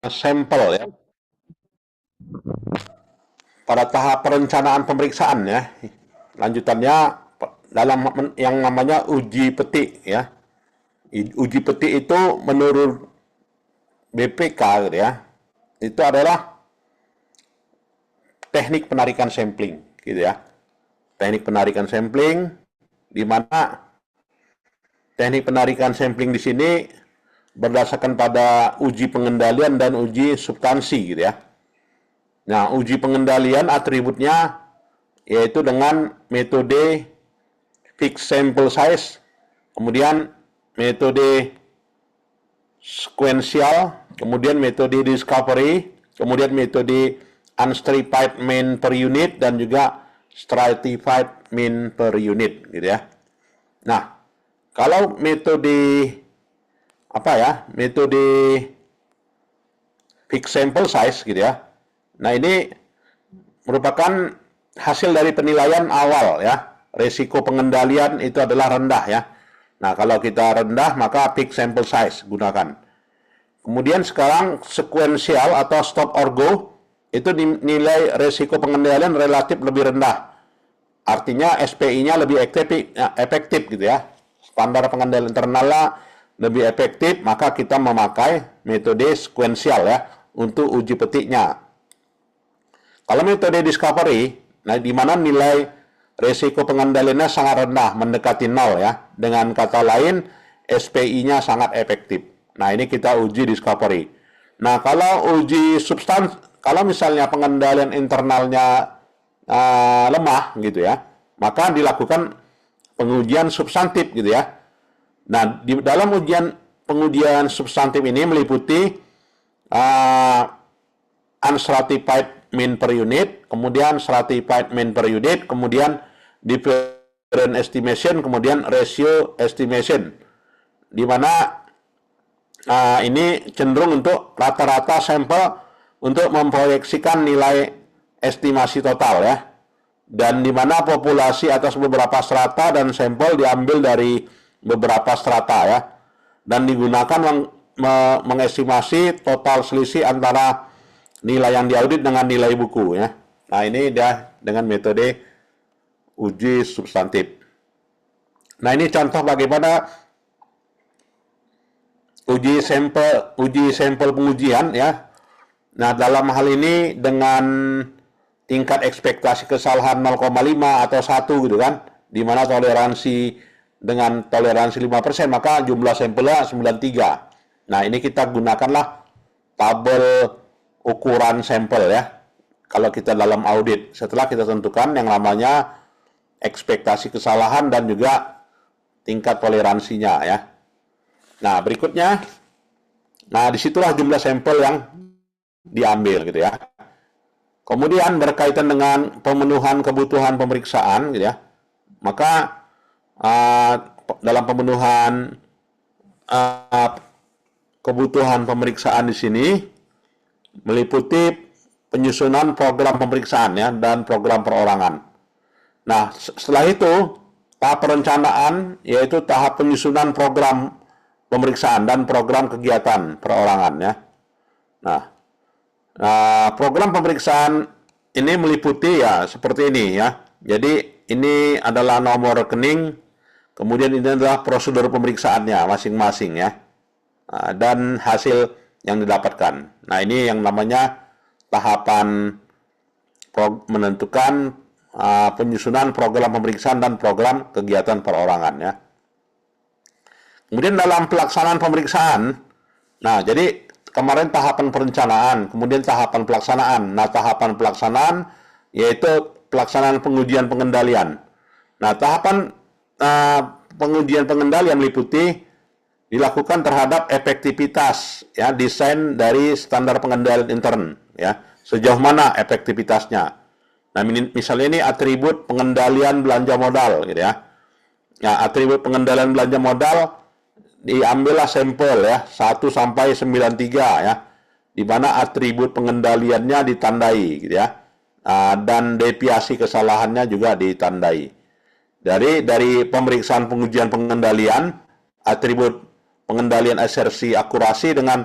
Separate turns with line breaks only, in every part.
sampel ya. Pada tahap perencanaan pemeriksaan ya. Lanjutannya dalam yang namanya uji petik ya. Uji petik itu menurut BPK gitu ya. Itu adalah teknik penarikan sampling gitu ya. Teknik penarikan sampling di mana teknik penarikan sampling di sini berdasarkan pada uji pengendalian dan uji substansi gitu ya. Nah, uji pengendalian atributnya yaitu dengan metode fixed sample size, kemudian metode sequential, kemudian metode discovery, kemudian metode unstratified mean per unit, dan juga stratified mean per unit gitu ya. Nah, kalau metode metode fixed sample size gitu ya. Nah, ini merupakan hasil dari penilaian awal ya. Risiko pengendalian itu adalah rendah ya. Nah, kalau kita rendah maka fixed sample size gunakan. Kemudian sekarang sequential atau stop or go itu nilai risiko pengendalian relatif lebih rendah. Artinya SPI-nya lebih efektif gitu ya. Standar pengendalian internalnya lebih efektif, maka kita memakai metode sequential ya untuk uji petiknya. Kalau metode discovery, nah di mana nilai risiko pengendaliannya sangat rendah, mendekati nol ya. Dengan kata lain, SPI-nya sangat efektif. Nah, ini kita uji discovery. Nah, kalau uji substansi, kalau misalnya pengendalian internalnya lemah gitu ya, maka dilakukan pengujian substantif gitu ya. Nah, di dalam pengujian substantif ini meliputi unstratified mean per unit, kemudian stratified mean per unit, kemudian difference estimation, kemudian ratio estimation, di mana ini cenderung untuk rata-rata sampel untuk memproyeksikan nilai estimasi total ya, dan di mana populasi atas beberapa strata dan sampel diambil dari beberapa strata ya, dan digunakan mengestimasi total selisih antara nilai yang diaudit dengan nilai buku ya. Nah, ini dia dengan metode uji substantif. Nah, ini contoh bagaimana uji sampel pengujian ya. Nah, dalam hal ini dengan tingkat ekspektasi kesalahan 0,5 atau 1 gitu kan, di mana toleransi dengan toleransi 5%, maka jumlah sampelnya 93. Nah, ini kita gunakanlah tabel ukuran sampel ya. Kalau kita dalam audit, setelah kita tentukan yang namanya ekspektasi kesalahan dan juga tingkat toleransinya ya. Nah, berikutnya, nah disitulah jumlah sampel yang diambil gitu ya. Kemudian berkaitan dengan pemenuhan kebutuhan pemeriksaan gitu ya. Maka dalam pemenuhan kebutuhan pemeriksaan di sini meliputi penyusunan program pemeriksaan ya dan program perorangan. Nah, setelah itu tahap perencanaan yaitu tahap penyusunan program pemeriksaan dan program kegiatan perorangan ya. Nah, program pemeriksaan ini meliputi ya seperti ini ya. Jadi ini adalah nomor rekening, kemudian ini adalah prosedur pemeriksaannya masing-masing ya, dan hasil yang didapatkan. Nah, ini yang namanya tahapan menentukan penyusunan program pemeriksaan dan program kegiatan perorangan ya. Kemudian dalam pelaksanaan pemeriksaan, nah jadi kemarin tahapan perencanaan, kemudian tahapan pelaksanaan. Nah, tahapan pelaksanaan yaitu pelaksanaan pengujian pengendalian. Nah, tahapan pengujian pengendalian meliputi dilakukan terhadap efektivitas ya desain dari standar pengendalian intern ya, sejauh mana efektivitasnya. Nah, misalnya ini atribut pengendalian belanja modal gitu ya. Nah, atribut pengendalian belanja modal diambillah sampel ya 1 sampai 93 ya, di mana atribut pengendaliannya ditandai gitu ya, dan deviasi kesalahannya juga ditandai. Dari pemeriksaan pengujian pengendalian, atribut pengendalian asersi akurasi dengan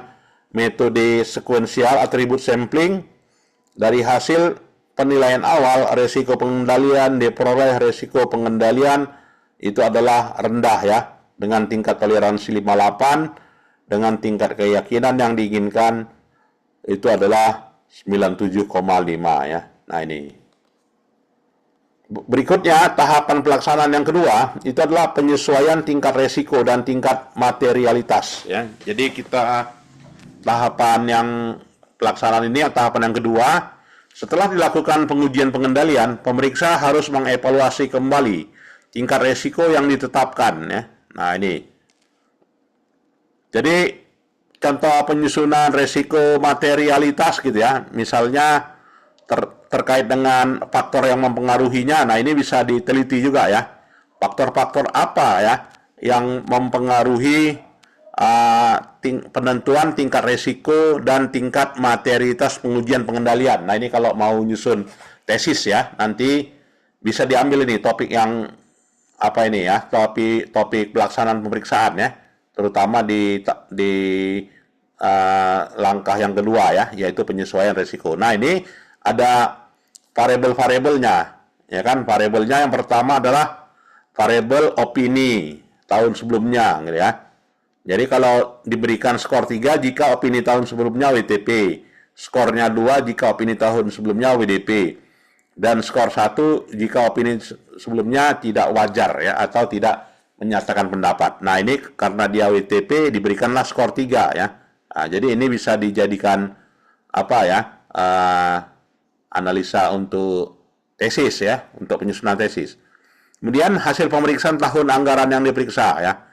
metode sekuensial atribut sampling. Dari hasil penilaian awal, resiko pengendalian diperoleh resiko pengendalian itu adalah rendah ya, dengan tingkat toleransi 58, dengan tingkat keyakinan yang diinginkan itu adalah 97,5 ya. Nah ini. Berikutnya, tahapan pelaksanaan yang kedua itu adalah penyesuaian tingkat resiko dan tingkat materialitas ya. Jadi kita tahapan yang pelaksanaan ini tahapan yang kedua, setelah dilakukan pengujian pengendalian, pemeriksa harus mengevaluasi kembali tingkat resiko yang ditetapkan ya. Nah, ini. Jadi contoh penyusunan resiko materialitas gitu ya. Misalnya terkait dengan faktor yang mempengaruhinya. Nah, ini bisa diteliti juga ya. Faktor-faktor apa ya yang mempengaruhi penentuan tingkat resiko dan tingkat materialitas pengujian pengendalian. Nah, ini kalau mau nyusun tesis ya, nanti bisa diambil ini topik yang apa ini ya, topik pelaksanaan pemeriksaan ya, terutama di langkah yang kedua ya, yaitu penyesuaian resiko. Nah, ini ada variabel-variabelnya ya kan. Variabelnya yang pertama adalah variabel opini tahun sebelumnya gitu ya. Jadi kalau diberikan skor 3 jika opini tahun sebelumnya WTP, skornya 2 jika opini tahun sebelumnya WDP, dan skor 1 jika opini sebelumnya tidak wajar ya atau tidak menyatakan pendapat. Nah, ini karena dia WTP diberikanlah skor 3 ya. Nah, jadi ini bisa dijadikan apa ya? Analisa untuk tesis ya, untuk penyusunan tesis. Kemudian hasil pemeriksaan tahun anggaran yang diperiksa ya.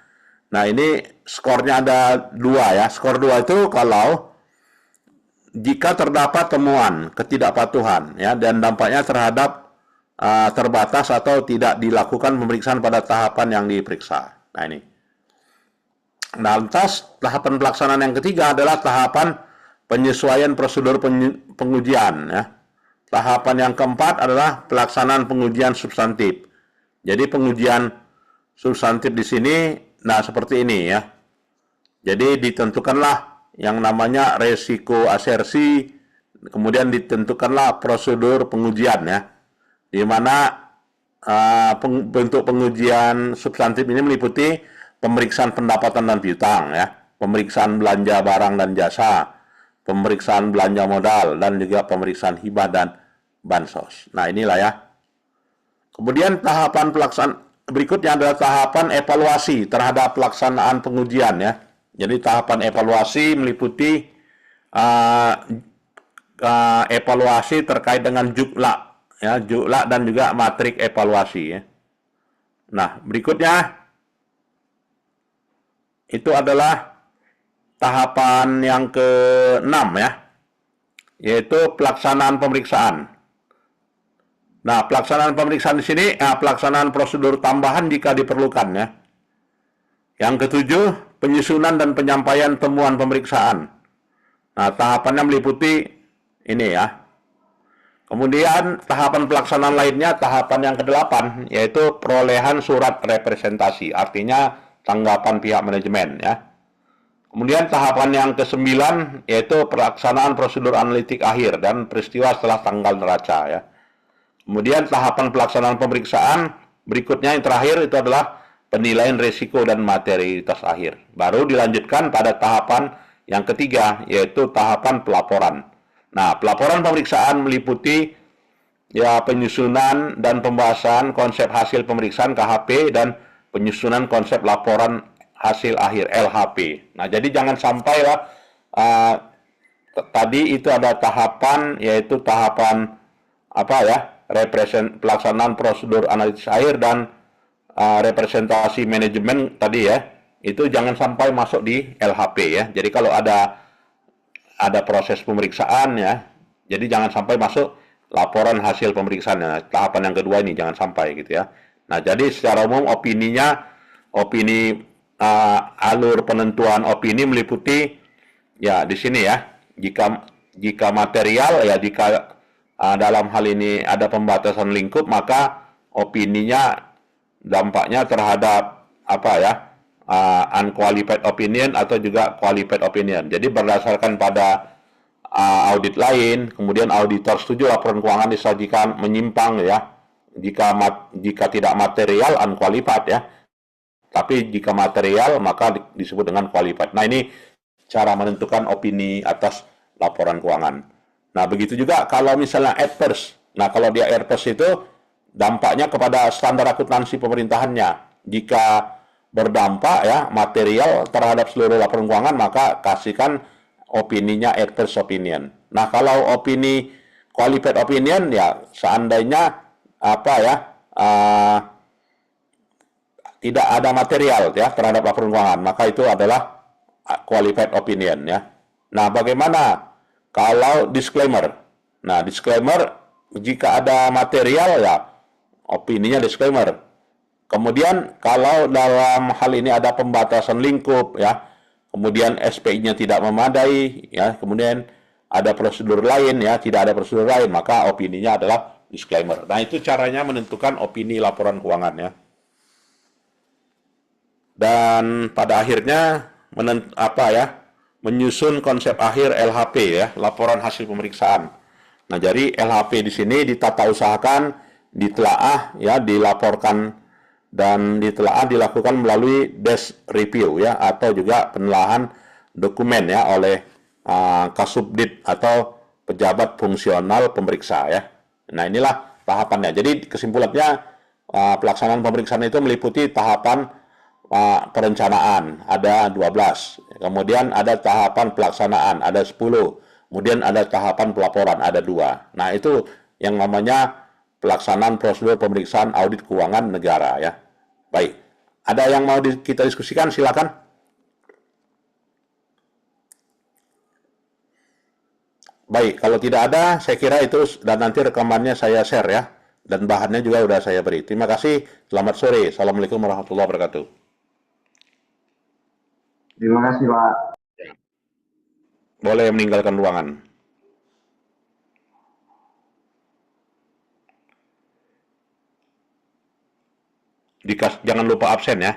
Nah, ini skornya ada 2 ya. Skor 2 itu kalau jika terdapat temuan ketidakpatuhan ya dan dampaknya terhadap terbatas atau tidak dilakukan pemeriksaan pada tahapan yang diperiksa. Nah, ini. Nah, lantas tahapan pelaksanaan yang ketiga adalah tahapan penyesuaian prosedur pengujian ya. Tahapan yang keempat adalah pelaksanaan pengujian substantif. Jadi pengujian substantif di sini nah seperti ini ya. Jadi ditentukanlah yang namanya resiko asersi, kemudian ditentukanlah prosedur pengujian ya. Di mana bentuk pengujian substantif ini meliputi pemeriksaan pendapatan dan piutang ya, pemeriksaan belanja barang dan jasa, pemeriksaan belanja modal, dan juga pemeriksaan hibah dan bansos. Nah, inilah ya. Kemudian tahapan pelaksanaan berikutnya adalah tahapan evaluasi terhadap pelaksanaan pengujian ya. Jadi tahapan evaluasi meliputi evaluasi terkait dengan jukla ya, jukla dan juga matrik evaluasi ya. Nah, berikutnya itu adalah tahapan yang ke-6 ya, yaitu pelaksanaan pemeriksaan. Nah, pelaksanaan pemeriksaan di sini, pelaksanaan prosedur tambahan jika diperlukan ya. Yang ketujuh, penyusunan dan penyampaian temuan pemeriksaan. Nah, tahapannya meliputi ini ya. Kemudian tahapan pelaksanaan lainnya, tahapan yang ke-8, yaitu perolehan surat representasi, artinya tanggapan pihak manajemen ya. Kemudian tahapan yang ke-9, yaitu pelaksanaan prosedur analitik akhir dan peristiwa setelah tanggal neraca ya. Kemudian tahapan pelaksanaan pemeriksaan berikutnya yang terakhir itu adalah penilaian risiko dan materialitas akhir. Baru dilanjutkan pada tahapan yang ketiga, yaitu tahapan pelaporan. Nah, pelaporan pemeriksaan meliputi ya penyusunan dan pembahasan konsep hasil pemeriksaan KHP dan penyusunan konsep laporan hasil akhir LHP. Nah, jadi jangan sampai lah tadi itu ada tahapan, yaitu tahapan apa ya, pelaksanaan prosedur analisis akhir dan representasi manajemen tadi ya, itu jangan sampai masuk di LHP ya. Jadi kalau ada proses pemeriksaan ya, jadi jangan sampai masuk laporan hasil pemeriksaan. Nah, tahapan yang kedua ini jangan sampai gitu ya. Nah, jadi secara umum opini alur penentuan opini meliputi ya di sini ya. Jika material ya, jika dalam hal ini ada pembatasan lingkup, maka opininya dampaknya terhadap apa ya, unqualified opinion atau juga qualified opinion. Jadi berdasarkan pada audit lain, kemudian auditor setuju laporan keuangan disajikan menyimpang ya. Jika tidak material unqualified ya. Tapi jika material maka disebut dengan qualified. Nah, ini cara menentukan opini atas laporan keuangan. Nah, begitu juga kalau misalnya adverse. Nah, kalau dia adverse itu dampaknya kepada standar akuntansi pemerintahannya. Jika berdampak ya material terhadap seluruh laporan keuangan, maka kasihkan opininya adverse opinion. Nah, kalau opini qualified opinion ya seandainya apa ya tidak ada material ya terhadap laporan keuangan, maka itu adalah qualified opinion ya. Nah, bagaimana kalau disclaimer? Nah, disclaimer jika ada material ya opininya disclaimer. Kemudian kalau dalam hal ini ada pembatasan lingkup ya, kemudian SPI-nya tidak memadai ya, kemudian ada prosedur lain ya, tidak ada prosedur lain, maka opininya adalah disclaimer. Nah, itu caranya menentukan opini laporan keuangan ya. Dan pada akhirnya menyusun konsep akhir LHP ya, laporan hasil pemeriksaan. Nah, jadi LHP di sini ditata usahakan, ditelaah ya, dilaporkan dan ditelaah dilakukan melalui desk review ya atau juga penelaahan dokumen ya oleh Kasubdit atau pejabat fungsional pemeriksa ya. Nah, inilah tahapannya. Jadi kesimpulannya pelaksanaan pemeriksaan itu meliputi tahapan perencanaan ada 12, kemudian ada tahapan pelaksanaan ada 10, kemudian ada tahapan pelaporan ada 2. Nah, itu yang namanya pelaksanaan prosedur pemeriksaan audit keuangan negara ya. Baik, ada yang mau kita diskusikan, silakan. Baik, kalau tidak ada, saya kira itu dan nanti rekamannya saya share ya. Dan bahannya juga sudah saya beri. Terima kasih, selamat sore. Assalamualaikum warahmatullahi wabarakatuh.
Terima kasih, Pak.
Boleh meninggalkan ruangan. Jangan lupa absen ya.